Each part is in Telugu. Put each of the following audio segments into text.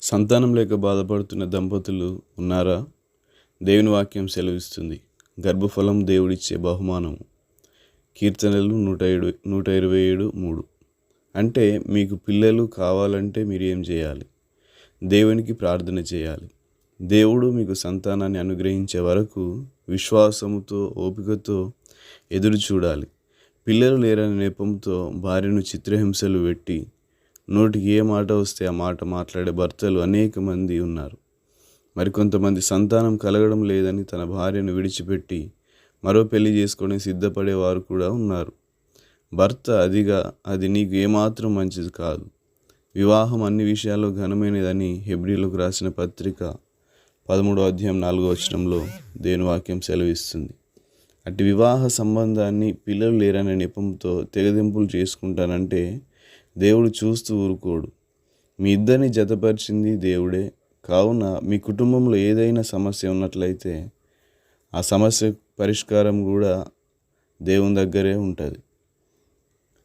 సంతానం లేక బాధపడుతున్న దంపతులు ఉన్నారా? దేవుని వాక్యం సెలవిస్తుంది, గర్భఫలం దేవుడిచ్చే బహుమానం. కీర్తనలు 127:3. అంటే మీకు పిల్లలు కావాలంటే మీరు ఏం చేయాలి? దేవునికి ప్రార్థన చేయాలి. దేవుడు మీకు సంతానాన్ని అనుగ్రహించే వరకు విశ్వాసముతో, ఓపికతో ఎదురు చూడాలి. పిల్లలు లేరనే నెపంతో భార్యను చిత్రహింసలు పెట్టి నోటికి ఏ మాట వస్తే ఆ మాట మాట్లాడే భర్తలు అనేక మంది ఉన్నారు. మరికొంతమంది సంతానం కలగడం లేదని తన భార్యను విడిచిపెట్టి మరో పెళ్లి చేసుకొని సిద్ధపడేవారు కూడా ఉన్నారు. భర్త అది నీకు ఏమాత్రం మంచిది కాదు. వివాహం అన్ని విషయాల్లో ఘనమైనదని హెబ్రీలకు రాసిన పత్రిక 13:4 దేవుని వాక్యం సెలవిస్తుంది. అట్టి వివాహ సంబంధాన్ని పిల్లలు లేరనే నెపంతో తెగదెంపులు చేసుకుంటానంటే దేవుడు చూస్తూ ఊరుకోడు. మీ ఇద్దరిని జతపరిచింది దేవుడే. కావున మీ కుటుంబంలో ఏదైనా సమస్య ఉన్నట్లయితే ఆ సమస్య పరిష్కారం కూడా దేవుని దగ్గరే ఉంటుంది.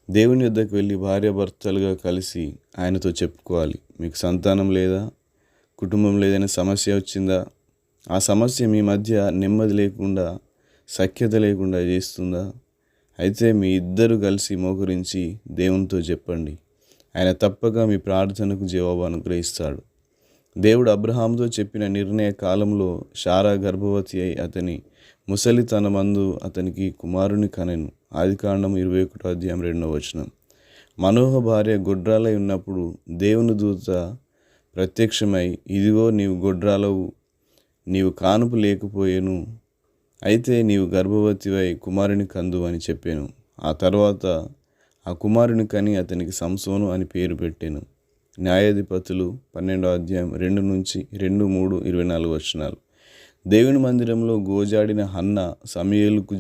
దేవుని యొద్దకు వెళ్ళి భార్యాభర్తలుగా కలిసి ఆయనతో చెప్పుకోవాలి. మీకు సంతానం లేదా, కుటుంబంలో ఏదైనా సమస్య వచ్చిందా, ఆ సమస్య మీ మధ్య నెమ్మది లేకుండా, సఖ్యత లేకుండా చేస్తుందా? అయితే మీ ఇద్దరు కలిసి మోకరించి దేవునితో చెప్పండి. ఆయన తప్పక మీ ప్రార్థనకు జవాబు అనుగ్రహిస్తాడు. దేవుడు అబ్రహాముతో చెప్పిన నిర్ణయ కాలంలో శారా గర్భవతి అయి అతని ముసలితనమందు అతనికి కుమారుని కనెను. ఆదికాండం 21:2. మనోహ భార్య గొడ్రాలై ఉన్నప్పుడు దేవుని దూత ప్రత్యక్షమై, ఇదిగో నీవు గొడ్రాలవు, నీవు కానుపు లేకపోయేను, అయితే నీవు గర్భవతివై కుమారుని కందు అని చెప్పాను. ఆ తర్వాత ఆ కుమారుని కని అతనికి సంసోను అని పేరు పెట్టాను. న్యాయాధిపతులు 12:2-3-24. దేవుని మందిరంలో గోజాడిన హన్న సమూయేలుకు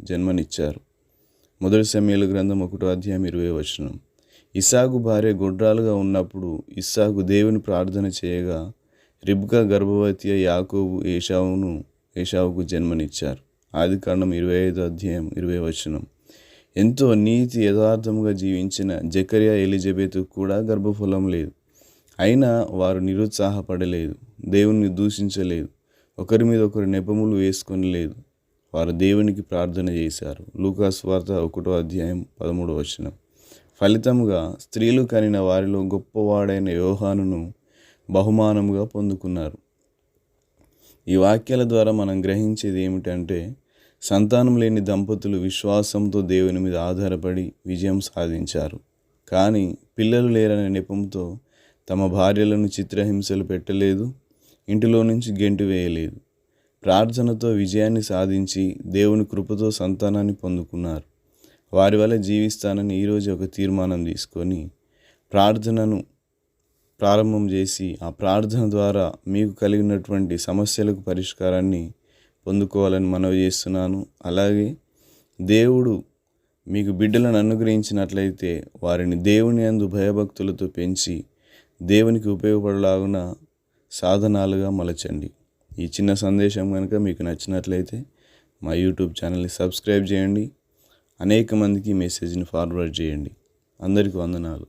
జన్మనిచ్చారు. 1 సమూయేలు గ్రంథం 1:20. ఇస్సాకు భార్య గొడ్రాలుగా ఉన్నప్పుడు ఇస్సాకు దేవుని ప్రార్థన చేయగా రిబ్కా గర్భవతి అయి యాకోబు ఏశావుకు జన్మనిచ్చారు. ఆదికాండం 25:20. ఎంతో నీతి యథార్థముగా జీవించిన జకర్యా ఎలిజబెత్ కూడా గర్భఫలం లేదు. అయినా వారు నిరుత్సాహపడలేదు, దేవుణ్ణి దూషించలేదు, ఒకరి మీద ఒకరు నెపములు వేసుకొని లేదు. వారు దేవునికి ప్రార్థన చేశారు. లూకా సువార్త 1:13. ఫలితంగా స్త్రీలు కనిన వారిలో గొప్పవాడైన యోహానును బహుమానంగా పొందుకున్నారు. ఈ వాక్యాల ద్వారా మనం గ్రహించేది ఏమిటంటే, సంతానం లేని దంపతులు విశ్వాసంతో దేవుని మీద ఆధారపడి విజయం సాధించారు. కానీ పిల్లలు లేరనే నెపంతో తమ భార్యలను చిత్రహింసలు పెట్టలేదు, ఇంటిలో నుంచి గెంటి వేయలేదు. ప్రార్థనతో విజయాన్ని సాధించి దేవుని కృపతో సంతానాన్ని పొందుకున్నారు. వారి వల్ల జీవిస్తానని ఈరోజు ఒక తీర్మానం తీసుకొని ప్రార్థనను ప్రారంభం చేసి ఆ ప్రార్థన ద్వారా మీకు కలిగినటువంటి సమస్యలకు పరిష్కారాన్ని పొందుకోవాలని మనవి చేస్తున్నాను. అలాగే దేవుడు మీకు బిడ్డలను అనుగ్రహించినట్లయితే వారిని దేవుని యందు భయభక్తులతో పెంచి దేవునికి ఉపయోగపడలాగున సాధనాలుగా మలచండి. ఈ చిన్న సందేశం కనుక మీకు నచ్చినట్లయితే మా యూట్యూబ్ ఛానల్ని సబ్స్క్రైబ్ చేయండి. అనేక మందికి మెసేజ్ని ఫార్వర్డ్ చేయండి. అందరికీ వందనాలు.